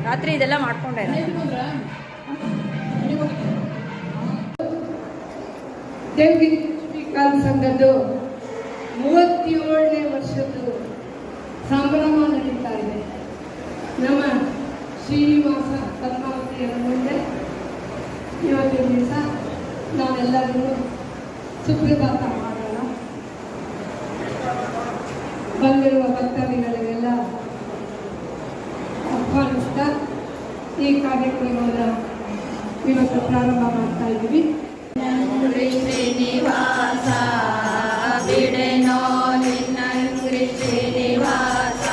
ರಾತ್ರಿ ಇದೆಲ್ಲ ಮಾಡ್ಕೊಂಡೆ. ದೇವಗಿರಿ ಶ್ರೀಕಾಂತ್ ಸಂಘದ್ದು 37ನೇ ವರ್ಷದ್ದು ಸಂಭ್ರಮ ನಡೀತಾ ಇದೆ. ನಮ್ಮ ಶ್ರೀನಿವಾಸ ಪದ್ಮಾವತಿಯರ ಮುಂದೆ ಇವತ್ತಿನ ದಿವಸ ನಾವೆಲ್ಲರೂ ಸುಪ್ರಭಾತ ಮಾಡೋಣ. ಬಂದಿರುವ ಭಕ್ತಾದಿಗಳಿಗೆಲ್ಲ ಆಹ್ವಾನಿಸ್ತಾ ಈ ಕಾರ್ಯಕ್ರಮವನ್ನು ಇವತ್ತು ಪ್ರಾರಂಭ ಮಾಡ್ತಾ ಇದ್ದೀವಿ. ಶ್ರೀನಿವಾಸ ಬಿಡೆನೋ ನಿನ್ನಂಗ್ರಿ ಶ್ರೀನಿವಾಸ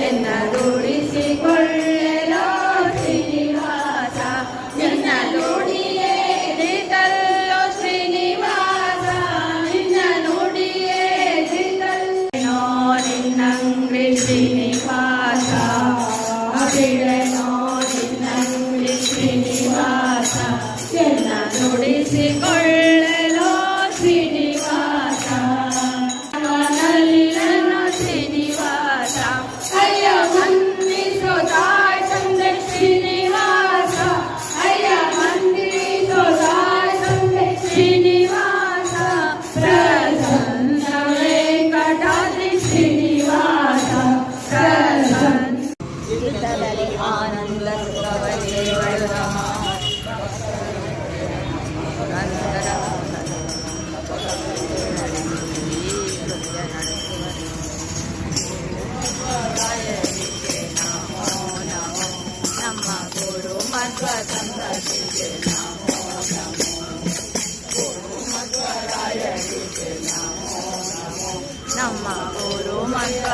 ಎನ್ನ ದುಡಿಸಿಕೊಳ್ಳೆಲೋ ಶ್ರೀನಿವಾಸ ಎನ್ನ ನುಡಿಯೇ ದಿತಲ್ಲೋ ಶ್ರೀನಿವಾಸ ನಿನ್ನ ನುಡಿಯೇ ದಿತಲ್ಲೋ ನಿನ್ನಂಗ್ರಿ ಶ್ರೀನಿವಾಸ ಬಿಡೆನೋ ನಿನ್ನಂಗ್ರಿ ಶ್ರೀನಿವಾಸ ಎನ್ನ ನುಡಿಸಿಕೊಳ್ಳೆಲೋ ಶ್ರೀನಿವಾಸ ನನ್ನಲ್ಲಿರನು ಶ್ರೀನಿವಾಸ ಅಯ್ಯ ಮಂದಿಸೋ ತಾಯ್ ತಂದೆ ಶ್ರೀನಿವಾಸ ಅಯ್ಯ ಮಂದಿಸೋ ತಾಯ್ ತಂದೆ ಶ್ರೀನಿವಾಸ ಪ್ರಸನ್ನ ವೆಂಕಟಾದ್ರಿ ಶ್ರೀನಿವಾಸ ಪ್ರಸನ್ನ ಆನಂದ ಸುಖವದೇವಳು ನಮ್ಮ ಗುರು ಮಧ್ವ ಸಂಗತಿಗೆ ನಮ್ಮ ಗುರು ಮಧ್ವ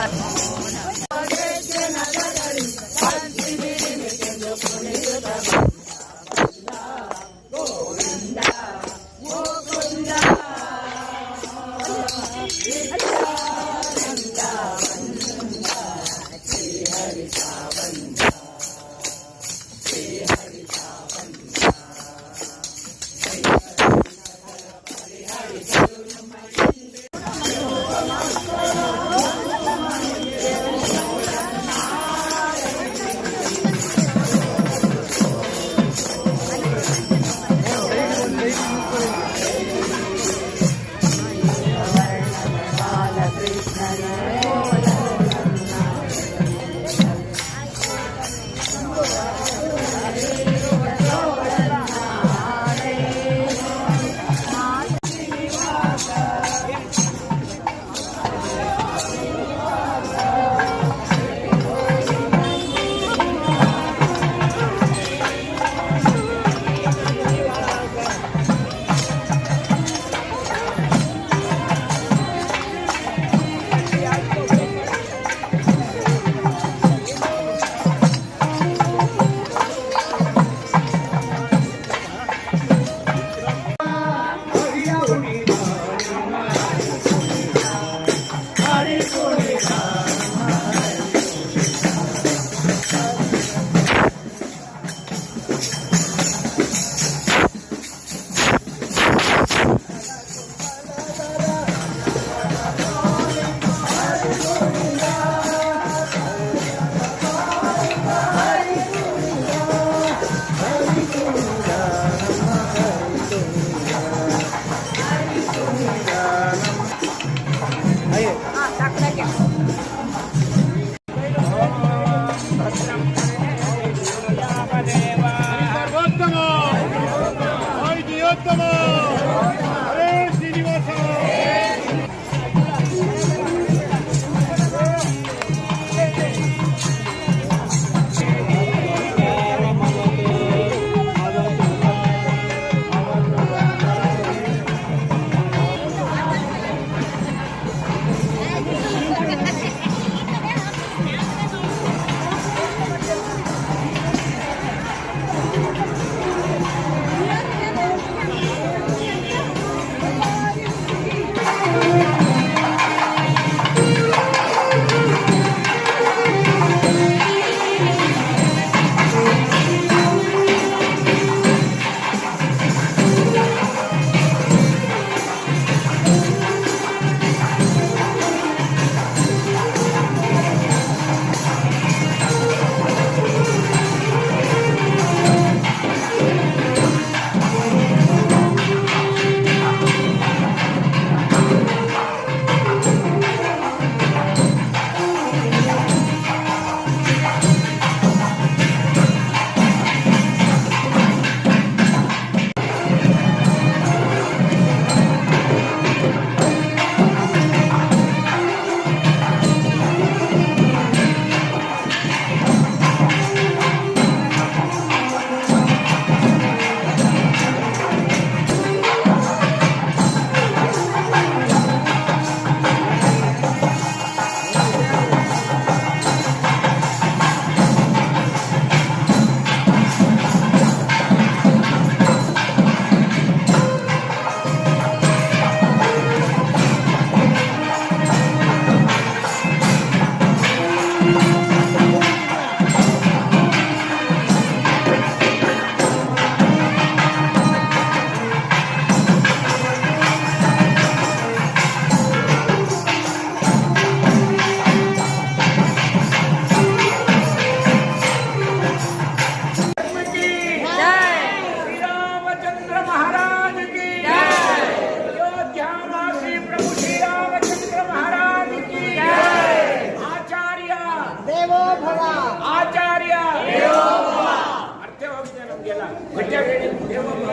ಆಚಾರ್ಯ ದೇವೋಭವ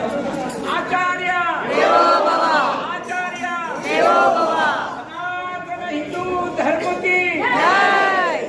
ಆಚಾರ್ಯ ದೇವೋಭವ ಸನಾತನ ಹಿಂದೂ ಧರ್ಮ ಕಿ ಜೈ.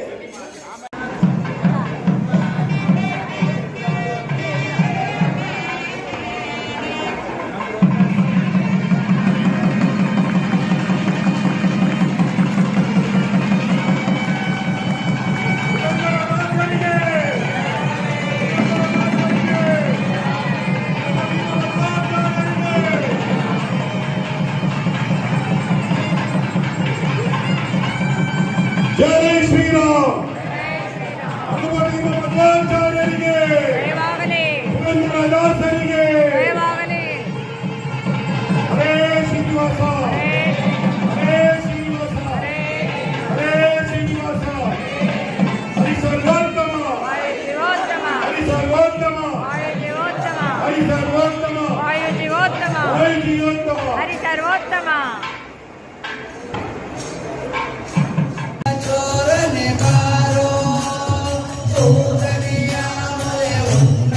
ಜೈ ಶ್ರೀರಾಮ್. ಹನುಮತಿ ಮಧ್ವಾಚಾರ್ಯರಿಗೆ, ಜಯವಾಗಲಿ ಪುರಂದರದಾಸರಿಗೆ, ಜಯವಾಗಲಿ. ಹರೇ ಶ್ರೀನಿವಾಸ, ಹರೇ ಶ್ರೀನಿವಾಸ, ಹರೇ ಶ್ರೀನಿವಾಸ. ಹರಿ ಸರ್ವೋತ್ತಮ, ವಾಯು ಜೀವೋತ್ತಮ ಹರಿ ಸರ್ವೋತ್ತಮ, ವಾಯು ಜೀವೋತ್ತಮ ಹರಿ ಸರ್ವೋತ್ತಮ, ವಾಯು ಜೀವೋತ್ತಮ ಹರಿ ಜೀವೋತ್ತಮ. ಹರಿ ಸರ್ವೋತ್ತಮ. ಚೋರನೆ ಬಾರೋ ಸೋದರಿಯ ಉಂಡ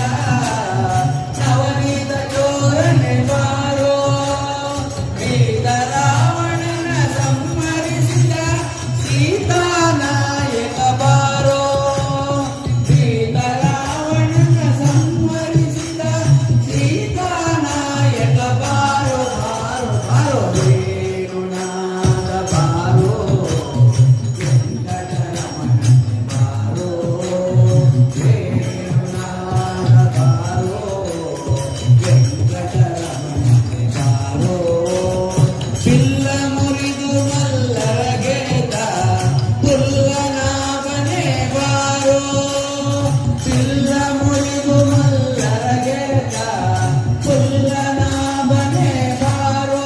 ನವನೀತ ಚೋರನೆ ಬಾರೋ ವೇದ ರಾವಣನ ಸಂಹರಿಸಿದ ಸೀತಾನಾಯಕ ಬಾರೋ ವೇದ ರಾವಣನ ಸಂಹರಿಸಿದ ಸೀತಾನಾಯಕ ಬಾರೋ ಬಾರೋ ಬಾರೋ ವೇಣುನಾಥ ಬಾರೋ ಚಿಲ್ಲ ಮುರಿದು ಮಲ್ಲರಗೆದ ಪುಲ್ಲನಾಭನೆ ಬಾರೋ ಚಿಲ್ಲ ಮುರಿದು ಮಲ್ಲರಗೆದ ಪುಲ್ಲನಾಭನೆ ಬಾರೋ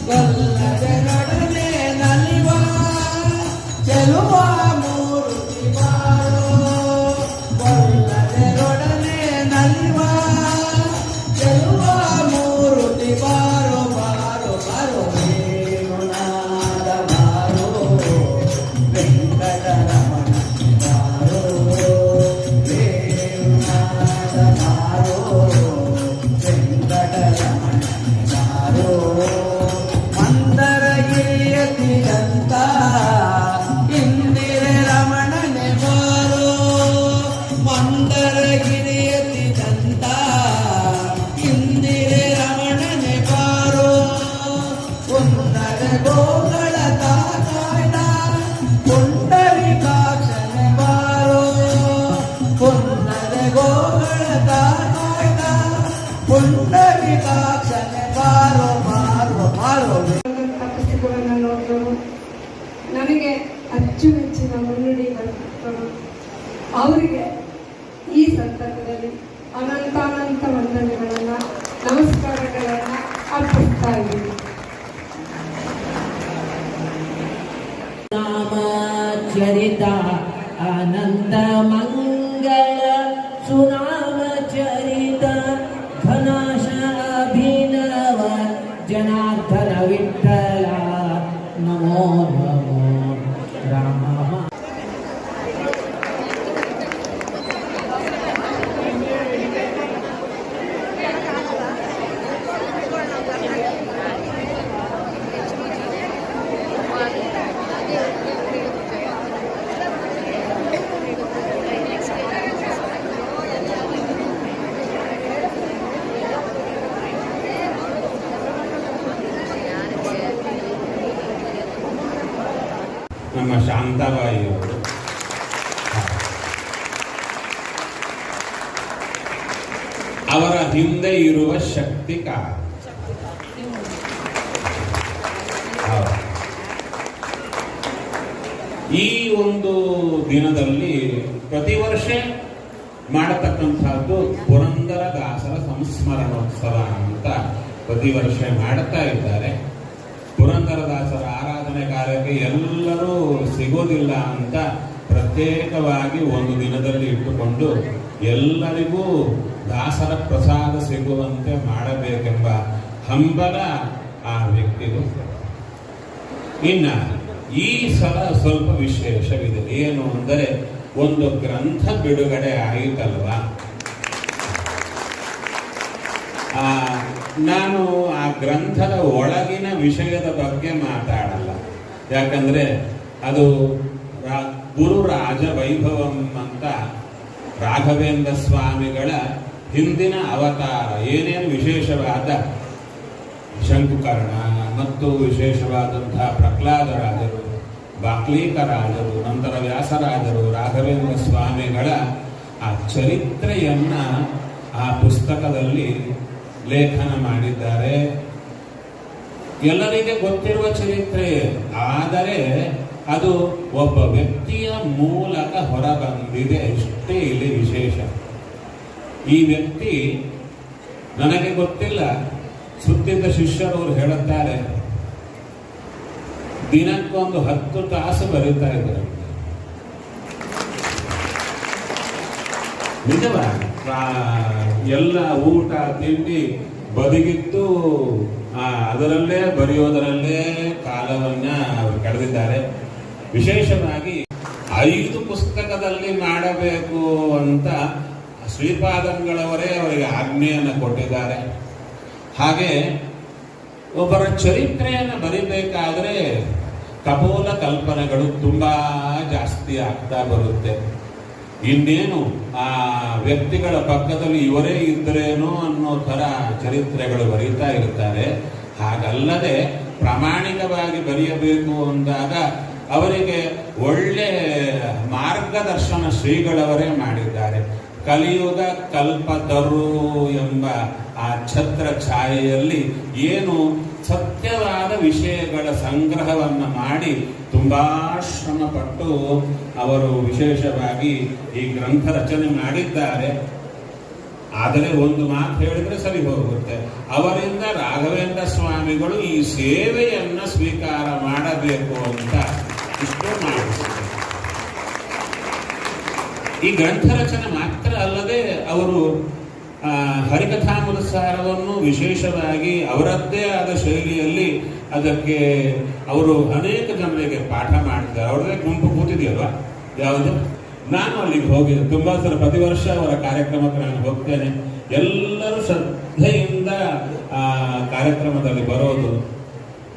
ಗಲ್ಲದರೊಡನೆ ನಲಿವ ಚೆಲುವ ಮೂರುತಿ ಬಾರೋ ಗಲ್ಲದರೊಡನೆ ನಲಿವ ಚೆಲುವ ಮೂರುತಿ ಬಾರೋ ಬಾರೋ ಬಾರೋ ವೇಣುನಾಥ ಬಾರೋ ವೆಂಕಟರಮಣ ಬಾರೋ ವೇಣುನಾಥ ಬಾರೋ ವೆಂಕಟರಮಣ ಬಾರೋ ಮಂದರಗಿರಿಯತಿದಂತ ಇಂದಿರೆ ರಮಣನೆ ಬಾರೋ ಮಂದರಗಿರಿಯತಿದಂತ ಇಂದಿರೆ ರಮಣನೆ ಬಾರೋ ಉನ್ನತ ಗೋಗಳ ಕಾಯ್ದ ಪುಂಡರಿಕಾಕ್ಷನೆ ಬಾರೋ ಉನ್ನತ ಗೋಗಳ ಕಾಯ್ದ ಪುಂಡರಿಕಾಕ್ಷನೆ ಬಾರೋ ಬಾರೋ ಬಾರೋ ಪುಸ್ತಕವನ್ನು ನೋಡಿದವರು ನನಗೆ ಅಚ್ಚುಮೆಚ್ಚಿನ ಮುನ್ನುಡಿ ಬರೆದಿದ್ದರು. ಅವರಿಗೆ ಈ ಸಂದರ್ಭದಲ್ಲಿ ಅನಂತಾನಂತ ವಂದನೆಗಳನ್ನು ನಮಸ್ಕಾರಗಳನ್ನು ಅರ್ಪಿಸ್ತಾ ಇದ್ದೀನಿ. ನಾಮಚರಿತ ಅನಂತ ಮಂಗಳ ಸುನಾಮಚರಿತ ಘನಾಶ ಅಭಿನವ ಜನಾರ್ದನ ವಿಠಲ ನಮೋ ನಮೋ ರಾಮ. ನಮ್ಮ ಶಾಂತಾಬಾಯಿಯವರು ಅವರ ಹಿಂದೆ ಇರುವ ಶಕ್ತಿ ಕಾರಣ. ಈ ಒಂದು ದಿನದಲ್ಲಿ ಪ್ರತಿ ವರ್ಷ ಮಾಡತಕ್ಕಂಥದ್ದು ಪುರಂದರದಾಸರ ಸಂಸ್ಮರಣೋತ್ಸವ ಅಂತ ಪ್ರತಿ ವರ್ಷ ಮಾಡುತ್ತಾ ಇದ್ದಾರೆ. ಪುರಂದರದಾಸರ ಆರಾಧನೆ ಕಾರ್ಯಕ್ಕೆ ಎಲ್ಲರೂ ಸಿಗೋದಿಲ್ಲ ಅಂತ ಪ್ರತ್ಯೇಕವಾಗಿ ಒಂದು ದಿನದಲ್ಲಿ ಇಟ್ಟುಕೊಂಡು ಎಲ್ಲರಿಗೂ ದಾಸರ ಪ್ರಸಾದ ಸಿಗುವಂತೆ ಮಾಡಬೇಕೆಂಬ ಹಂಬಲ ಆ ವ್ಯಕ್ತಿಗೂ. ಇನ್ನ ಈ ಸಲ ಸ್ವಲ್ಪ ವಿಶೇಷವಿದೆ. ಏನು ಅಂದರೆ ಒಂದು ಗ್ರಂಥ ಬಿಡುಗಡೆ ಆಯಿತಲ್ವಾ. ನಾನು ಆ ಗ್ರಂಥದ ಒಳಗಿನ ವಿಷಯದ ಬಗ್ಗೆ ಮಾತಾಡಲ್ಲ. ಯಾಕಂದ್ರೆ ಅದು ಗುರು ರಾಜ ವೈಭವಂ ಅಂತ ರಾಘವೇಂದ್ರ ಸ್ವಾಮಿಗಳ ಹಿಂದಿನ ಅವತಾರ, ಏನೇನು ವಿಶೇಷವಾದ ಶಂಕುಕರ್ಣ ಮತ್ತು ವಿಶೇಷವಾದಂತಹ ಪ್ರಹ್ಲಾದರಾಜರು, ಬಾಕ್ಲೀಕರಾಜರು, ನಂತರ ವ್ಯಾಸರಾಜರು, ರಾಘವೇಂದ್ರ ಸ್ವಾಮಿಗಳ ಆ ಚರಿತ್ರೆಯನ್ನ ಆ ಪುಸ್ತಕದಲ್ಲಿ ಲೇಖನ ಮಾಡಿದ್ದಾರೆ. ಎಲ್ಲರಿಗೆ ಗೊತ್ತಿರುವ ಚರಿತ್ರೆ, ಆದರೆ ಅದು ಒಬ್ಬ ವ್ಯಕ್ತಿಯ ಮೂಲಕ ಹೊರಬಂದಿದೆ, ಇಷ್ಟೇ ಇಲ್ಲಿ ವಿಶೇಷ. ಈ ವ್ಯಕ್ತಿ ನನಗೆ ಗೊತ್ತಿಲ್ಲ, ಸುತ್ತಿದ್ದ ಶಿಷ್ಯರವರು ಹೇಳುತ್ತಾರೆ ದಿನಕ್ಕೊಂದು 10 ತಾಸು ಬರೀತಾ ಇದ್ದಾರೆ. ನಿಜವ, ಎಲ್ಲ ಊಟ ತಿಂಡಿ ಬದಿಗಿತ್ತು, ಅದರಲ್ಲೇ ಬರೆಯೋದರಲ್ಲೇ ಕಾಲವನ್ನ ಅವರು ಕಳೆದಿದ್ದಾರೆ. ವಿಶೇಷವಾಗಿ 5 ಪುಸ್ತಕದಲ್ಲಿ ಮಾಡಬೇಕು ಅಂತ ಶ್ರೀಪಾದಂಗಳವರೇ ಅವರಿಗೆ ಆಜ್ಞೆಯನ್ನು ಕೊಟ್ಟಿದ್ದಾರೆ. ಹಾಗೆ ಒಬ್ಬರ ಚರಿತ್ರೆಯನ್ನು ಬರಿಬೇಕಾದ್ರೆ ಕಪೋಲ ಕಲ್ಪನೆಗಳು ತುಂಬಾ ಜಾಸ್ತಿ ಆಗ್ತಾ ಬರುತ್ತೆ. ಇನ್ನೇನು ಆ ವ್ಯಕ್ತಿಗಳ ಪಕ್ಕದಲ್ಲಿ ಇವರೇ ಇದ್ದರೇನೋ ಅನ್ನೋ ಥರ ಚರಿತ್ರೆಗಳು ಬರೀತಾ ಇರ್ತಾರೆ. ಹಾಗಲ್ಲದೆ ಪ್ರಾಮಾಣಿಕವಾಗಿ ಬರೆಯಬೇಕು ಅಂದಾಗ ಅವರಿಗೆ ಒಳ್ಳೆ ಮಾರ್ಗದರ್ಶನ ಶ್ರೀಗಳವರೇ ಮಾಡಿದ್ದಾರೆ. ಕಲಿಯುಗ ಕಲ್ಪತರು ಎಂಬ ಆ ಛತ್ರ ಛಾಯೆಯಲ್ಲಿ ಏನು ಸತ್ಯವಾದ ವಿಷಯಗಳ ಸಂಗ್ರಹವನ್ನು ಮಾಡಿ ತುಂಬಾ ಶ್ರಮಪಟ್ಟು ಅವರು ವಿಶೇಷವಾಗಿ ಈ ಗ್ರಂಥ ರಚನೆ ಮಾಡಿದ್ದಾರೆ. ಆದರೆ ಒಂದು ಮಾತು ಹೇಳಿದ್ರೆ ಸರಿ ಹೋಗುತ್ತೆ, ಅವರಿಂದ ರಾಘವೇಂದ್ರ ಸ್ವಾಮಿಗಳು ಈ ಸೇವೆಯನ್ನ ಸ್ವೀಕಾರ ಮಾಡಬೇಕು ಅಂತ ಇಷ್ಟು ಮಾಡಿದ್ದಾರೆ. ಈ ಗ್ರಂಥ ರಚನೆ ಮಾತ್ರ ಅಲ್ಲದೆ ಅವರು ಹರಿಕಥಾಮೃತಸಾರವನ್ನು ವಿಶೇಷವಾಗಿ ಅವರದ್ದೇ ಆದ ಶೈಲಿಯಲ್ಲಿ ಅದಕ್ಕೆ ಅವರು ಅನೇಕ ಜನರಿಗೆ ಪಾಠ ಮಾಡಿದ್ದಾರೆ. ಅವರದೇ ಗುಂಪು ಕೂತಿದೆಯಲ್ವಾ, ಯಾವುದು, ನಾನು ಅಲ್ಲಿಗೆ ಹೋಗಿದ್ದೆ ತುಂಬಾ ಸಲ. ಪ್ರತಿ ವರ್ಷ ಅವರ ಕಾರ್ಯಕ್ರಮಕ್ಕೆ ನಾನು ಹೋಗ್ತೇನೆ. ಎಲ್ಲರೂ ಶ್ರದ್ಧೆಯಿಂದ ಆ ಕಾರ್ಯಕ್ರಮದಲ್ಲಿ ಬರೋದು.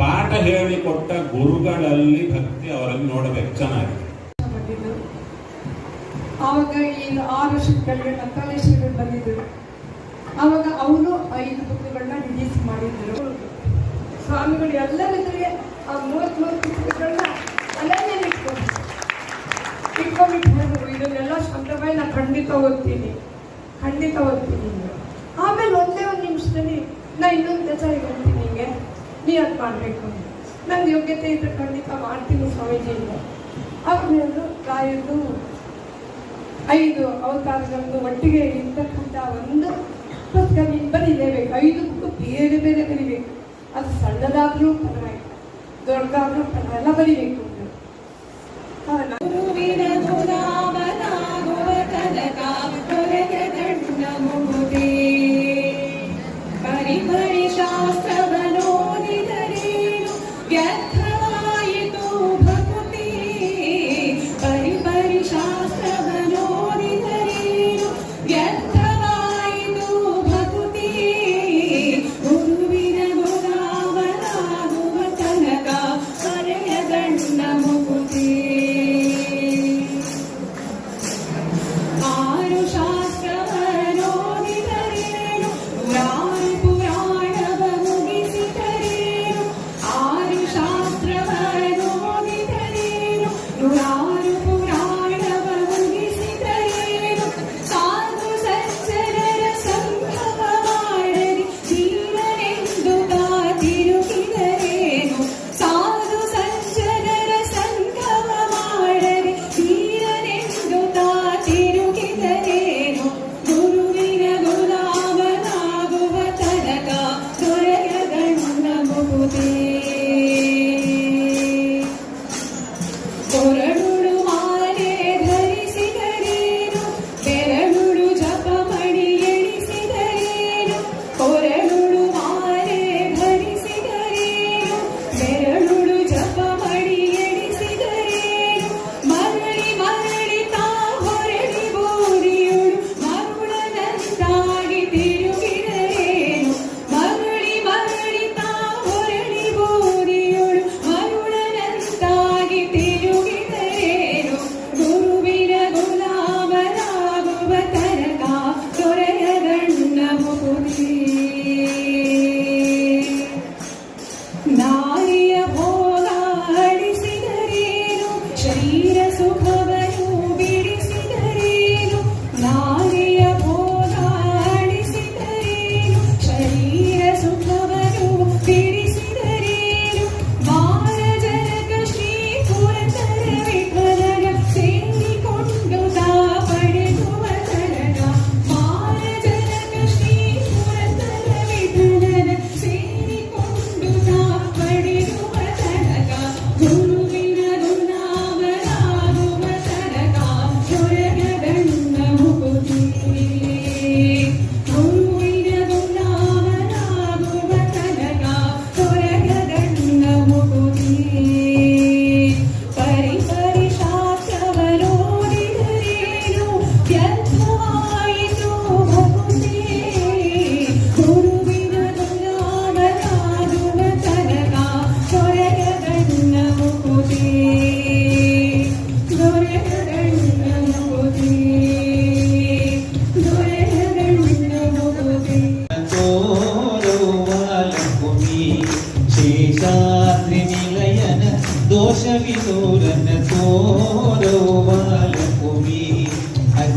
ಪಾಠ ಹೇಳಿಕೊಟ್ಟ ಗುರುಗಳಲ್ಲಿ ಭಕ್ತಿ ಅವರಲ್ಲಿ ನೋಡಬೇಕು, ಚೆನ್ನಾಗಿದೆ. ಆವಾಗ ಈಗ 6 ವರ್ಷದ ಕೆಳಗೆ ನಕಾಲೇಶ್ವರರು ಬಂದಿದ್ದರು. ಆವಾಗ ಅವರು 5 ಬುಕ್ಗಳನ್ನ ರಿಲೀಸ್ ಮಾಡಿದ್ರು. ಸ್ವಾಮಿಗಳು ಎಲ್ಲರಿದ್ರೆ ಆ 33 ಪುಸ್ತಕಗಳನ್ನ ಅಲ್ಲೇ ಇಟ್ಕೊಂಡ್ಬಿಟ್ಟು ಹೇಳಿದ್ರು, ಇದನ್ನೆಲ್ಲ ಸಂಪ್ರದಾಯ ನಾನು ಖಂಡಿತ ಓದ್ತೀನಿ. ಆಮೇಲೆ ಒಂದೇ ಒಂದು ನಿಮಿಷದಲ್ಲಿ ನಾ ಇನ್ನೊಂದು ಕೆಲಸ ಹೇಳ್ತೀನಿ, ಹಿಂಗೆ ನೀ ಅದು ಮಾಡಬೇಕು, ನನ್ನ ಯೋಗ್ಯತೆ ಇದ್ರೆ ಖಂಡಿತ ಮಾಡ್ತೀನಿ ಸ್ವಾಮೀಜಿಯಿಂದ. ಆಮೇಲೆ ರಾಯರು 5 ಅವತಾರಗಳನ್ನು ಒಟ್ಟಿಗೆ ಇರ್ತಕ್ಕಂಥ ಒಂದು ಪುಸ್ತಕ ನೀನು ಬರೀಲೇಬೇಕು. 5 ಬುಕ್ ಬೇರೆ ಬೇರೆ ಬರಿಬೇಕು. ಅದು ಸಣ್ಣದಾದ್ರೂ ಪರವಾಗಿಲ್ಲ, ದೊಡ್ಡದಾದ್ರೂ ಪರವಾಗಿಲ್ಲ, ಎಲ್ಲ ಬರಿಬೇಕು.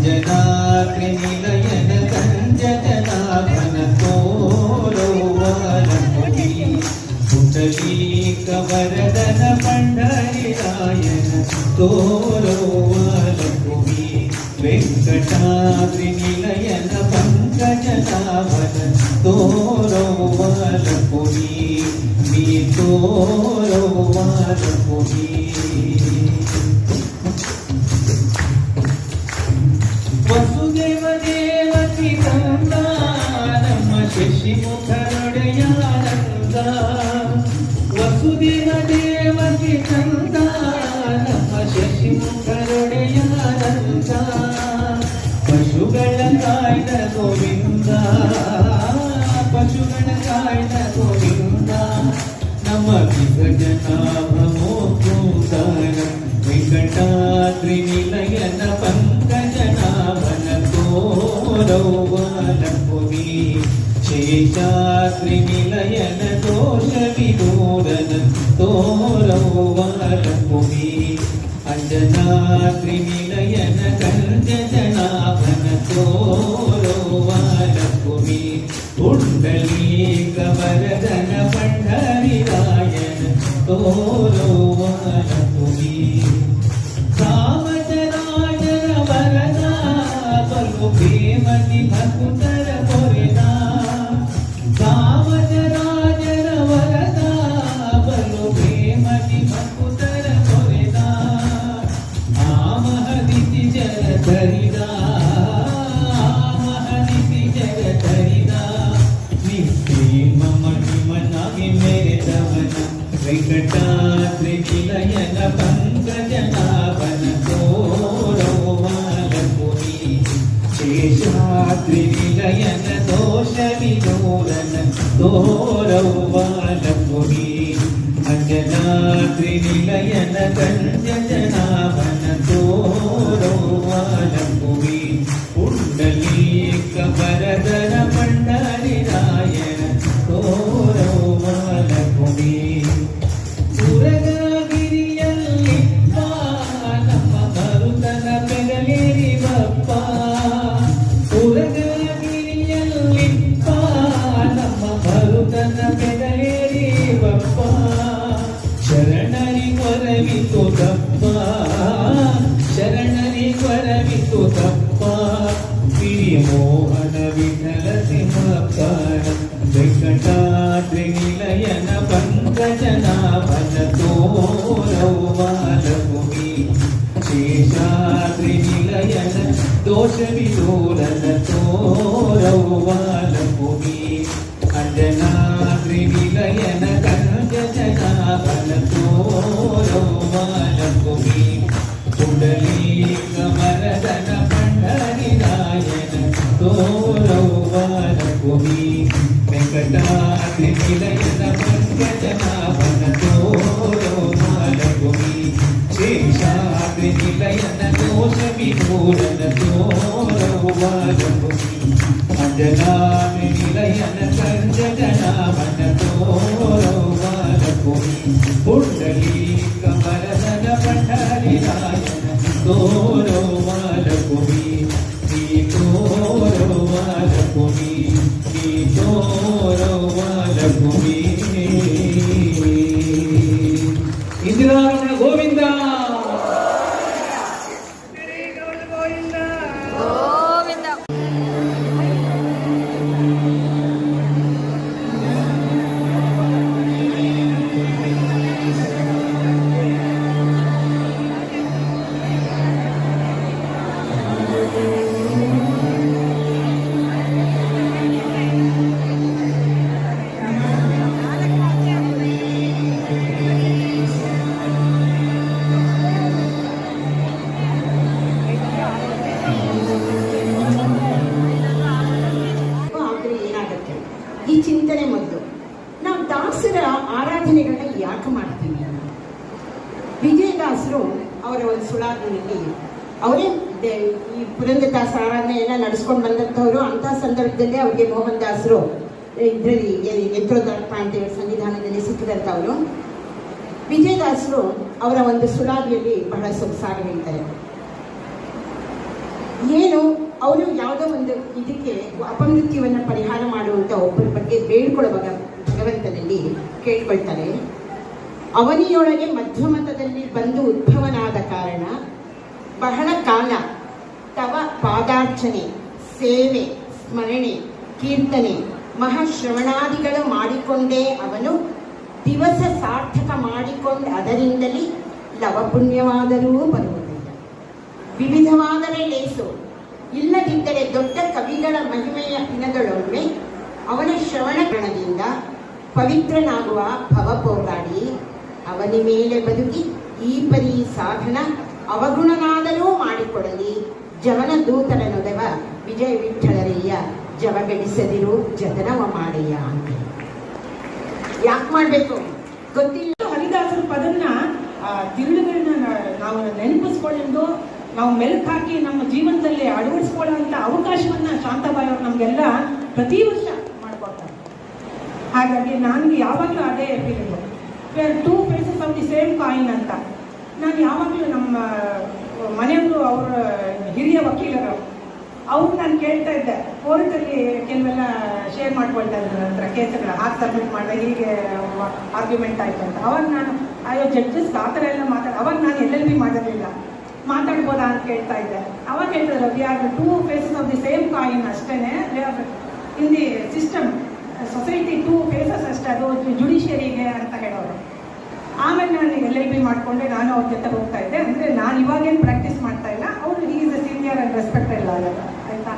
ಅಂಜನಾದ್ರಿ ನಿಲಯನ ಕಂಜನಾಭನ ತೋರುವಲಂಬುನಿ ಪುಂಡಲೀಕ ವರದನ ಪಂಡರಿರಾಯನ ತೋರುವಲಂಬುನಿ ವೆಂಕಟಾದ್ರಿ ನಿಲಯನ ಪಂಕಜನಾಭನ ತೋರುವಲಂಬುನಿ ನೀ ತೋರುವಲಂಬುನಿ ವಸುದೇವ ದೇವತಿ ಕಂದ ನಮ್ಮ ಶಶಿಮುಖರೊಡೆಯಾನಂದ ವಸುದೇವ ದೇವತಿ ಕಂದ ನಮ್ಮ ಶಶಿಮುಖರೊಡೆಯಾನಂದ ಪಶುಗಳ ಕಾಯ್ದ ಗೋವಿಂದ ಪಶುಗಳ ಕಾಯ್ದ ಗೋವಿಂದ ನಮ್ಮ ವಿಗಜನಾಭಮೋಕುಂದರ ವೆಂಕಟಾದ್ರಿ ನಿಲಯನ ಪಂಕಜನಾಭನ ತೋರೌವಲಂಬುನಿ ಶೇಷಾದ್ರಿ ನಿಲಯನ ದೋಷ ವಿದೂರನ ತೋರೌವಲಂಬುನಿ ಅಂಜನಾದ್ರಿ ನಿಲಯನ ಕಂಜನಾಭನ ತೋರೌವಲಂಬುನಿ ಪುಂಡಲೀಕ ವರದನ ಪಂಡರಿರಾಯನ ತೋರೌವಲಂಬುನಿ ಕಾಮಜರಾಜನ ವರದ ಬಲು ಪ್ರೇಮತಿ ಭಕುತರ ಕೊರೆದ ಕಾಮಜರಾಜನ ವರದ ಬಲು ಪ್ರೇಮತಿ ಭಕುತರ ಕೊರೆದ ಆಮಹದಿತಿ ಜರ ಧರಿದ ಆಮಹದಿತಿ ಜರ ಧರಿದ ನಿತ್ಯ ಮಮನಿ ಮೇರೆದವನ ವೆಂಕಟಾದ್ರಿ ನಿಲಯನ ಪಂಕಜನಾಭನ ತೋರೌವಲಂಬುನಿ ಶೇಷಾದ್ರಿ ನಿಲಯನ ದೋಷ ವಿದೂರನ ತೋರೌವಲಂಬುನಿ ಅಂಜನಾದ್ರಿ ನಿಲಯನ ಕಂಜನಾಭನ ತೋರೌವಲಂಬುನಿ ಪುಂಡಲೀಕ ವರದನ ಪಂಡರಿರಾಯನ ತೋರೌವಲಂಬುನಿ ಸುರಗಗಿರಿಯಲ್ಲಿ ನಮ್ಮ ಮರುತನ ಬೆಗಲೇರಿ ಬಪ್ಪ ಸುರಗಗಿರಿಯಲ್ಲಿ ನಮ್ಮ ಮರುತನ ಬೆಗಲೇರಿ ಬಪ್ಪ ಶರಣರಿ ಕೊರವಿತು ತಪ್ಪ ಶರಣರಿ ಕೊರವಿತು ತಪ್ಪ ಗಿರಿಮೋಹನ ವಿಠಲ ಸಿಂಹಕಾರ ವೆಂಕಟಾದ್ರಿ ನಿಲಯನ ಪಂಕಜನಾಭನ ತೋರೌವಲಂಬುನಿ ಶೇಷಾದ್ರಿ ನಿಲಯನ ದೋಷ ವಿದೂರನ ತೋರೌವಲಂಬುನಿ ಅಂಜನಾದ್ರಿ ನಿಲಯನ ಕಂಜನಾಭನ ತೋರೌವಲಂಬುನಿ ಪುಂಡಲೀಕ ವರದನ ಪಂಡರಿರಾಯನ ತೋರೌವಲಂಬುನಿ ವೆಂಕಟಾದ್ರಿ ನಿಲಯನ ಪಂಕಜನಾಭನ ತೋರೌವಲಂಬುನಿ ಶೇಷಾದ್ರಿ ನಿಲಯನ ದೋಷ ವಿದೂರನ ತೋರೌವಲಂಬುನಿ ಅಂಜನಾದ್ರಿ ನಿಲಯನ ಕಂಜನಾಭನ ತೋರೌವಲಂಬುನಿ ಪುಂಡಲೀಕ ವರದನ ಪಂಡರಿರಾಯನ ತೋರೌವಲಂಬುನಿ ನೀ ತೋರೌವಲಂಬುನಿ ನೀ ತೋರೌವಲಂಬುನಿ ಇಂದಿರಾರಮಣ ಗೋವಿಂದ ಗೋವಿಂದ ಈ ಚಿಂತನೆ ಮೊದಲು ನಾವು ದಾಸರ ಆರಾಧನೆಗಳನ್ನ ಯಾಕೆ ಮಾಡ್ತೀವಿ? ವಿಜಯದಾಸರು ಅವರ ಒಂದು ಸುಳಾದಿನಲ್ಲಿ ಅವರೇ ಈ ಪುರಂದರದಾಸರ ಆರಾಧನೆಯನ್ನ ನಡೆಸ್ಕೊಂಡು ಬಂದಂಥವ್ರು. ಅಂಥ ಸಂದರ್ಭದಲ್ಲಿ ಅವರಿಗೆ ಮೋಹನ್ ದಾಸರು ಇದರಲ್ಲಿ ಯಂತ್ರೋದರ್ಪ ಅಂತೇಳಿ ಸಂವಿಧಾನದಲ್ಲಿ ಸಿಕ್ಕಿದಂಥವರು. ವಿಜಯದಾಸರು ಅವರ ಒಂದು ಸುಳಾದಿಯಲ್ಲಿ ಬಹಳ ಸೊಗಸಾಗಿ ಹೇಳ್ತಾರೆ. ಏನು ಅವರು ಯಾವುದೋ ಒಂದು ಇದಕ್ಕೆ ಅಪಮೃತ್ಯುವನ್ನು ಪರಿಹಾರ ಮಾಡುವಂಥ ಒಬ್ಬರ ಬಗ್ಗೆ ಬೇಡ್ಕೊಳ್ಳುವಾಗ ಭಗವಂತನಲ್ಲಿ ಕೇಳ್ಕೊಳ್ತಾರೆ. ಅವನಿಯೊಳಗೆ ಮಧ್ಯಮತದಲ್ಲಿ ಬಂದು ಉದ್ಭವನಾದ ಕಾರಣ ಬಹಳ ಕಾಲ ತವ ಪಾದಾರ್ಚನೆ, ಸೇವೆ, ಸ್ಮರಣೆ, ಕೀರ್ತನೆ, ಮಹಾಶ್ರವಣಾದಿಗಳು ಮಾಡಿಕೊಂಡೇ ಅವನು ದಿವಸ ಸಾರ್ಥಕ ಮಾಡಿಕೊಂಡು ಅದರಿಂದಲೇ ಲವಪುಣ್ಯವಾದರೂ ಬರುವುದಿಲ್ಲ. ವಿವಿಧವಾದರೆ ಲೇಸು, ಇಲ್ಲದಿದ್ದರೆ ದೊಡ್ಡ ಕವಿಗಳ ಮಹಿಮೆಯ ದಿನಗಳೊಮ್ಮೆ ಅವನ ಶ್ರವಣಗಣದಿಂದ ಪವಿತ್ರನಾಗುವ ಭವ ಪೋಗಾಡಿ ಅವನ ಮೇಲೆ ಬದುಕಿ ಈ ಪರಿ ಸಾಧನ ಅವಗುಣನಾದರೂ ಮಾಡಿಕೊಡಲಿ. ಜವನ ದೂತರ ನೊದವ ವಿಜಯ ವಿಠಲರಯ್ಯ ಜವಗಡಿಸದಿರು ಜತನವ ಮಾಡಯ್ಯ ಅಂತ. ಯಾಕೆ ಮಾಡಬೇಕು ಗೊತ್ತಿಲ್ಲ. ಹರಿದಾಸರ ಪದನ್ನ ತಿರುಳುಗಳನ್ನ ನಾವು ನೆನಪಿಸ್ಕೊಳ್ಳೋದು, ನಾವು ಮೆಲುಕು ಹಾಕಿ ನಮ್ಮ ಜೀವನದಲ್ಲಿ ಅಳವಡಿಸ್ಕೊಳ್ಳುವಂಥ ಅವಕಾಶವನ್ನ ಶಾಂತಾಬಾಯಿ ಅವರು ನಮಗೆಲ್ಲ ಪ್ರತಿ ವರ್ಷ ಮಾಡಿಕೊಡ್ತಾರೆ. ಹಾಗಾಗಿ ನನಗೆ ಯಾವಾಗಲೂ ಅದೇ feeling, two faces of the same coin ಅಂತ. ನಾನು ಯಾವಾಗಲೂ ನಮ್ಮ ಮನೆಯವರು ಅವರ ಹಿರಿಯ ವಕೀಲರು ಅವ್ರು ನಾನು ಕೇಳ್ತಾ ಇದ್ದೆ, ಕೋರ್ಟಲ್ಲಿ ಕೆಲವೆಲ್ಲ ಶೇರ್ ಮಾಡ್ಕೊಳ್ತಾ ಇದ್ರು ನನ್ನ ಹತ್ರ ಕೇಸ್ಗಳು ಹಾಕಿ ಸಬ್ಮಿಟ್ ಮಾಡಿದೆ, ಹೀಗೆ ಆರ್ಗ್ಯುಮೆಂಟ್ ಆಯ್ತು ಅಂತ. ಅವಾಗ ನಾನು ಅಯ್ಯೋ ಜಡ್ಜಸ್ ಆ ಥರ ಎಲ್ಲ ಅವಾಗ ನಾನು LLB ಮಾಡಿರಲಿಲ್ಲ, ಮಾತಾಡ್ಬೋದಾ ಅಂತ ಕೇಳ್ತಾ ಇದ್ದೆ. ಅವಾಗ ಹೇಳ್ತಿದ್ರು we are two faces of the same coin ಅಷ್ಟೇ, in the system society two faces ಅಷ್ಟೇ, ಅದು ಜುಡಿಷಿಯರಿಗೆ ಅಂತ ಹೇಳೋರು. ಆಮೇಲೆ ನಾನು LLB ಮಾಡಿಕೊಂಡೆ, ನಾನು ಅವ್ರ ಜೊತೆ ಹೋಗ್ತಾ ಇದ್ದೆ. ಅಂದರೆ ನಾನು ಇವಾಗೇನು ಪ್ರಾಕ್ಟೀಸ್ ಮಾಡ್ತಾ ಇಲ್ಲ, ಅವರು is A senior and respected lawyer ಆಯಿತಾ.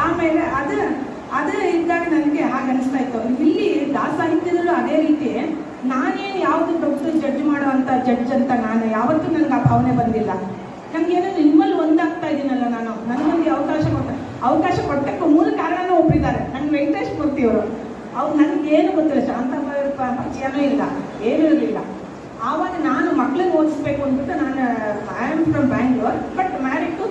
ಆಮೇಲೆ ಅದು ಇದ್ದಾಗ ನನಗೆ ಹಾಗೆ ಅನಿಸ್ತಾ ಇತ್ತು, ಇಲ್ಲಿ ದಾಸ ಸಾಹಿತ್ಯದಲ್ಲೂ ಅದೇ ರೀತಿ ನಾನೇನು ಯಾವುದು ದೊಡ್ಡ ಜಡ್ಜ್ ಮಾಡುವಂಥ ಜಡ್ಜ್ ಅಂತ ನಾನು ಯಾವತ್ತೂ ನನಗೆ ಆ ಭಾವನೆ ಬಂದಿಲ್ಲ. ನನಗೇನೋ ನಿಮ್ಮಲ್ಲಿ ಒಂದಾಗ್ತಾ ಇದ್ದೀನಲ್ಲ, ನನಗೊಂದು ಅವಕಾಶ ಕೊಟ್ಟಕ್ಕೆ ಮೂಲ ಕಾರಣನೂ ಒಪ್ಪಿದ್ದಾರೆ. ನನ್ನ ವೆಂಕಟೇಶ್ ಮೂರ್ತಿ ಅವರು, ಅವ್ರು ನನಗೇನು ಗೊತ್ತಿಲ್ಲ, ಶಾಂತಾಬಾಯಿ ಪರಿಚಯನೂ ಇಲ್ಲ, ಏನೂ ಇರಲಿಲ್ಲ. ಆವಾಗ ನಾನು ಮಕ್ಕಳಿಗೆ ಓದಿಸ್ಬೇಕು ಅಂದ್ಬಿಟ್ಟು ನಾನು I am from Bangalore but married to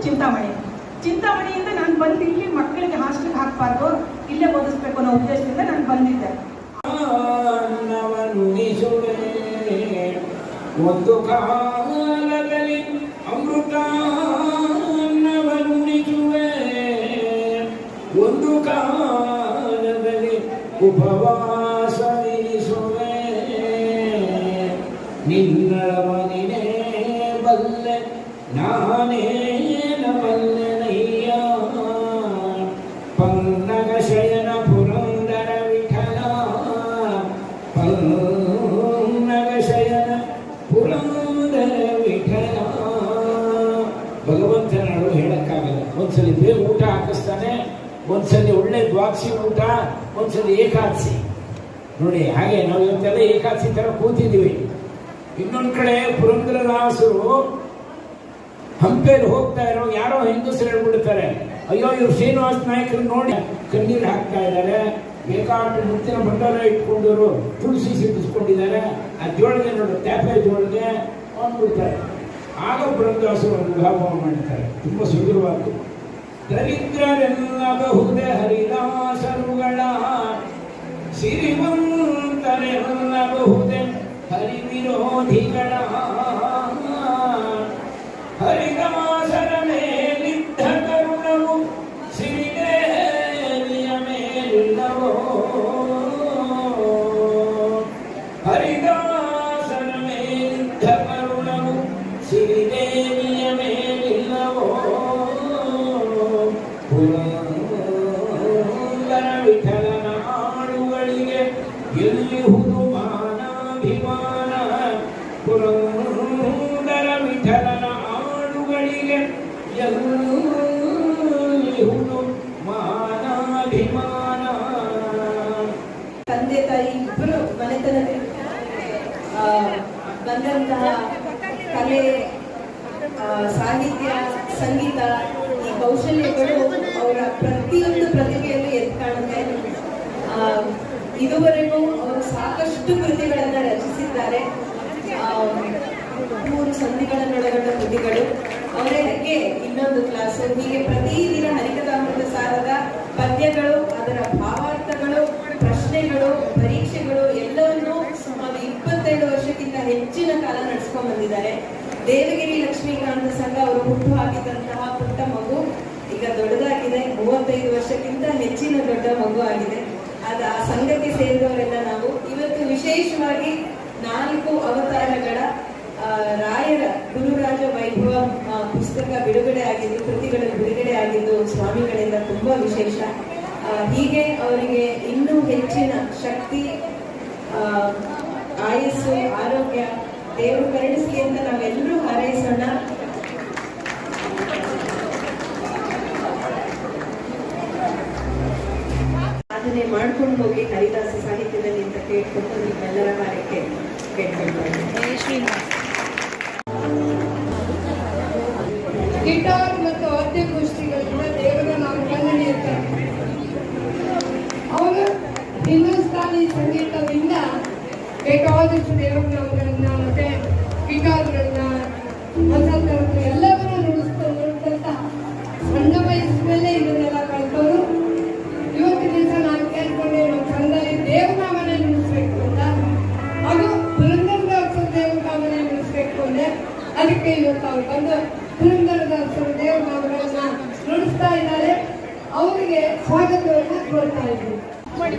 ಚಿಂತಾಮಣಿಯಿಂದ ನಾನು ಬಂದು ಇಲ್ಲಿ ಮಕ್ಕಳಿಗೆ ಹಾಸ್ಟೆಲ್ಗೆ ಹಾಕಬಾರ್ದು, ಇಲ್ಲೇ ಓದಿಸ್ಬೇಕು ಅನ್ನೋ ಉದ್ದೇಶದಿಂದ ನಾನು ಬಂದಿದ್ದೆ. ಒಂದು ಕಾಲದಲ್ಲಿ ಅಮೃತ ಅನ್ನವನ್ನಿಸುವೆ, ಒಂದು ಕಾಲದಲ್ಲಿ ಉಪವಾಸ ಇರಿಸುವೆ, ನಿನ್ನಳವನಿನೇ ಬಲ್ಲೆ ನಾನೇನ ಬಲ್ಲೆನಯ್ಯ, ಪನ್ನಗ ಶಯನ ಪುರಂದರ ವಿಠಲ, ಪನ್ನಗ ಶಯನ ಪುರಂದರ ವಿಠಲ. ಭಗವಂತನಳು ಹೇಳಕ್ಕಾಗಲ್ಲ. ಒಂದ್ಸಲಿ ಬೇಗ ಊಟ ಹಾಕಿಸ್ತಾನೆ, ಒಂದ್ಸಲಿ ಒಳ್ಳೆ ದ್ವಾದಶಿ ಊಟ, ಒಂದ್ಸಲಿ ಏಕಾದಶಿ. ನೋಡಿ ಹಾಗೆ ನಾವು ಇವತ್ತೆಲ್ಲ ಏಕಾದಶಿ ತರ ಕೂತಿದ್ದೀವಿ. ಇನ್ನೊಂದು ಕಡೆ ಪುರಂದರದಾಸರು ಹಂಪೇಲಿ ಹೋಗ್ತಾ ಇರೋ ಯಾರೋ ಹೆಂಗಸರು ಹೇಳ್ಬಿಡ್ತಾರೆ, ಅಯ್ಯೋ ಇವ್ರು ಶ್ರೀನಿವಾಸ ನಾಯಕರು ನೋಡಿ ಕಣ್ಣೀರು ಹಾಕ್ತಾ ಇದ್ದಾರೆ, ಬೇಕಾದ ಮುತ್ತಿನ ಬಂಡಾರ ಇಟ್ಕೊಂಡವರು ತುಳಸಿ ಸಿಕ್ಕಿಸ್ಕೊಂಡಿದ್ದಾರೆ, ಆ ಜೋಳಿಗೆ ನೋಡಿ ಟ್ಯಾಪೆ ಜೋಳಿಗೆ ಅಂದ್ಬಿಡ್ತಾರೆ. ಆಗ ಪುರಂದರದಾಸರು ಅನುಭವ ಮಾಡ್ತಾರೆ, ತುಂಬ ಸುಂದರವಾದ್ದು. ದರಿದ್ರರೆಲ್ಲ ಬಹುದೇ ಹರಿದಾಸರುಗಳ, ಸಿರಿವಂತರೆಲ್ಲ ಬಹುದೇ ಹರಿ ವಿರೋಧಿಗಳ, ಹರಿದಾಸರ ಮೇಲಿದ್ದ ಕರುಣವು ಶ್ರೀದೇವಿಯ ಮೇಲಿಲ್ಲವೋ, ಹರಿದಾಸರ ಮೇಲಿದ್ದ ಕರುಣವು ಶ್ರೀದೇವಿಯ ಮೇಲಿಲ್ಲವೋ, ಪುರಂದರ ವಿಠಲನ ಹಾಡುಗಳಿಗೆ ಎಲ್ಲಿಹುದು ಮಾನಾಭಿಮಾನ, ಪುರಂದರ ವಿಠಲನ ಹಾಡುಗಳಿಗೆ ಎಲ್ಲಿಹುದು ಮಾನಾಭಿಮಾನ. ತಂದೆ ತಾಯಿ ಇಬ್ಬರು ಮನೆತನದಲ್ಲಿ ಬಂದಂತಹ ಕಲೆ, ಸಾಹಿತ್ಯ, ಸಂಗೀತ, ಈ ಕೌಶಲ್ಯಗಳು ಅವರ ಪ್ರತಿಯೊಂದು ಪ್ರತಿಭೆಯಲ್ಲಿ ಎದ್ದು ಕಾಣುತ್ತೆ. ಇದುವರೆಗೂ ಅವರು ಸಾಕಷ್ಟು ಕೃತಿಗಳನ್ನು ರಚಿಸಿದ್ದಾರೆ. 3 ಸಂಧಿಗಳನ್ನೊಳಗೊಂಡ ಕೃತಿಗಳು, ಅವರಿಗೆ ಇನ್ನೊಂದು ಕ್ಲಾಸು. ಹೀಗೆ ಪ್ರತಿದಿನ ಹರಿಕಥಾಮೃತ ಸಾರದ ಪದ್ಯಗಳು, ಅದರ ಭಾವಾರ್ಥಗಳು, ಪ್ರಶ್ನೆಗಳು, ಪರೀಕ್ಷೆಗಳು ಎಲ್ಲವನ್ನೂ ಸುಮಾರು 22 ವರ್ಷಕ್ಕಿಂತ ಹೆಚ್ಚಿನ ಕಾಲ ನಡೆಸ್ಕೊಂಡು ಬಂದಿದ್ದಾರೆ. ದೇವಗಿರಿ ಲಕ್ಷ್ಮೀಕಾಂತ ಸಂಘ ಅವರು ಹುಟ್ಟು ಹಾಕಿದಂತಹ ಪುಟ್ಟ ಮಗು ಈಗ ದೊಡ್ಡದಾಗಿದೆ, 35 ವರ್ಷಕ್ಕಿಂತ ಹೆಚ್ಚಿನ ದೊಡ್ಡ ಮಗು ಆಗಿದೆ. ಆ ಸಂಘಕ್ಕೆ ಸೇರಿದವರೆಲ್ಲ ನಾವು ಇವತ್ತು ವಿಶೇಷವಾಗಿ 4 ಅವತಾರಗಳ ರಾಯರ ಗುರುರಾಜ ವೈಭವ ಪುಸ್ತಕ ಬಿಡುಗಡೆ ಆಗಿದ್ದು, ಕೃತಿಗಳು ಬಿಡುಗಡೆ ಆಗಿದ್ದು ಸ್ವಾಮಿಗಳಿಂದ ತುಂಬಾ ವಿಶೇಷ. ಹೀಗೆ ಅವರಿಗೆ ಇನ್ನೂ ಹೆಚ್ಚಿನ ಶಕ್ತಿ, ಆಯಸ್ಸು, ಆರೋಗ್ಯ ದೇವರು ಕರುಣಿಸಲಿ ಅಂತ ನಾವೆಲ್ಲರೂ ಹಾರೈಸೋಣ. ಸಾಧನೆ ಮಾಡ್ಕೊಂಡು ಹೋಗಿ ಹರಿದಾಸ ಸಾಹಿತ್ಯದಲ್ಲಿ ಅಂತ ಕೇಳ್ಕೊಂಡು ನಿಮ್ಮೆಲ್ಲರ ಕಾರ್ಯಕ್ಕೆ ಕೇಳ್ಕೊಳ್ತಾರೆ. ಗಿಟಾರ್ ಮತ್ತು ವಾದ್ಯಗೋಷ್ಠಿಗಳಿಂದ ದೇವರ ನಾಮಗಳನ್ನು ಇರ್ತಾರೆ. ಅವರು ಹಿಂದೂಸ್ತಾನಿ ಸಂಗೀತದಿಂದ ಬೇಕಾದಷ್ಟು ದೇವರ ನಾಮಗಳನ್ನ ಮತ್ತೆ ಗಿಟಾರ್ಗಳನ್ನ ಹೊಸ ಥರದ್ದು ಎಲ್ಲವನ್ನೂ ನುಡಿಸ್ತಾ ಸಣ್ಣ ವಯಸ್ಸಿನಲ್ಲೇ ಇದನ್ನೆಲ್ಲ ಕಲ್ತವರು. ಇವತ್ತಿನ ದಿವಸ ನಾನು ಕೇಳ್ಕೊಂಡೆ ನಮ್ಮ ಸಂಘದಲ್ಲಿ ದೇವನಾಮನೆ ನುಡಿಸ್ಬೇಕು ಅಂತ. ಅದು ಪುರಂದರದಾಸರು ದೇವನಾಮನೆ ನುಡಿಸ್ಬೇಕು ಅಂದ್ರೆ ಅದಕ್ಕೆ ಇವತ್ತು ಅವ್ರು ಬಂದು ಪುರಂದರದಾಸರು ದೇವನಾಮಗಳನ್ನ ನುಡಿಸ್ತಾ ಇದ್ದಾರೆ. ಅವರಿಗೆ ಸ್ವಾಗತವನ್ನು ಕೋರ್ತಾ ಇದ್ದೀವಿ. ಹರಿ